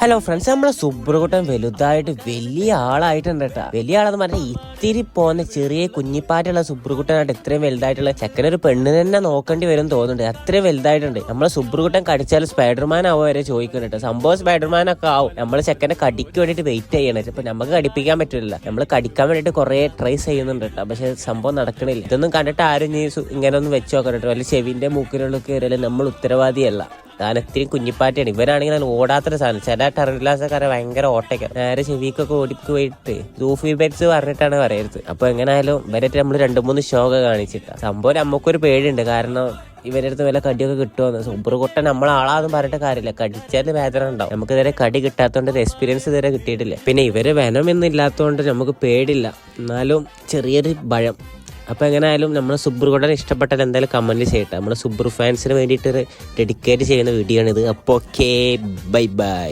Hello friends, നമ്മളെ സുബ്രകുട്ടൻ വലുതായിട്ട് വലിയ ആളായിട്ടുണ്ട് കേട്ടാ. വലിയ ആളെന്ന് പറഞ്ഞാൽ ഇത്തിരി പോന്ന ചെറിയ കുഞ്ഞിപ്പാറ്റുള്ള സുബ്രകുട്ടനായിട്ട് ഇത്രയും വലുതായിട്ടുള്ള ചെക്കനൊരു പെണ്ണ് തന്നെ നോക്കേണ്ടി വരും തോന്നുന്നുണ്ട്. അത്രയും വലുതായിട്ടുണ്ട്. നമ്മളെ സുബ്രകുട്ടൻ കടിച്ചാൽ സ്പൈഡർമാൻ ആവോ വരെ ചോദിക്കുന്നുണ്ട്. സംഭവം സ്പൈഡർമാൻ ഒക്കെ ആവും. നമ്മള് ചെക്കനെ കടിക്ക് വേണ്ടിട്ട് വെയിറ്റ് ചെയ്യണേ. ഇപ്പൊ നമുക്ക് കടിപ്പിക്കാൻ പറ്റില്ല. നമ്മൾ കടിക്കാൻ വേണ്ടിട്ട് കുറെ ട്രൈ ചെയ്യുന്നുണ്ട് കേട്ടോ. പക്ഷെ സംഭവം നടക്കണില്ല. ഇതൊന്നും കണ്ടിട്ട് ആരും ഇങ്ങനെ ഒന്നും വെച്ച് നോക്കണം. വല്ല ചെവിന്റെ മൂക്കിനുള്ള കയറിയാലും നമ്മൾ ഉത്തരവാദിയല്ല. കാരണം ഇത്തിരി കുഞ്ഞിപ്പാറ്റയാണ്. ഇവരാണെങ്കിൽ നല്ല ഓടാത്തൊരു സാധനം. ചില ടെറൻലാസക്കാരെ ഭയങ്കര ഓട്ടയ്ക്കാണ്. നേരെ ചെവിക്കൊക്കെ ഓടിക്ക് പോയിട്ട് സൂഫി ബെറ്റ്സ് പറഞ്ഞിട്ടാണ് പറയരുത്. അപ്പൊ എങ്ങനെയായാലും ഇവരായിട്ട് നമ്മൾ 2-3 ഷോ ഒക്കെ കാണിച്ചിട്ടാ. സംഭവം നമുക്കൊരു പേടിയുണ്ട്. കാരണം ഇവരുടെ അടുത്ത് വല്ല കടിയൊക്കെ കിട്ടുമെന്ന്. സുബ്രകുട്ടൻ നമ്മളാളാന്ന് പറഞ്ഞിട്ട് കാര്യമില്ല. കടിച്ചാൽ വേദന ഉണ്ടാവും. നമുക്ക് ഇതുവരെ കടി കിട്ടാത്തതുകൊണ്ട് ഒരു എക്സ്പീരിയൻസ് ഇതുവരെ കിട്ടിയിട്ടില്ല. പിന്നെ ഇവര് വെനമൊന്നും ഇല്ലാത്തതുകൊണ്ട് നമുക്ക് പേടില്ല. എന്നാലും ചെറിയൊരു ഭയം. അപ്പോൾ എങ്ങനെയായാലും നമ്മൾ സുബ്രകുട്ടനെ ഇഷ്ടപ്പെട്ടാൽ എന്തായാലും കമൻറ്റ് ചെയ്യട്ടെ. നമ്മുടെ സുബ്രു ഫാൻസിന് വേണ്ടിയിട്ട് ഡെഡിക്കേറ്റ് ചെയ്യുന്ന വീഡിയോ ആണിത്. അപ്പോൾ ഓക്കെ, ബൈ ബൈ.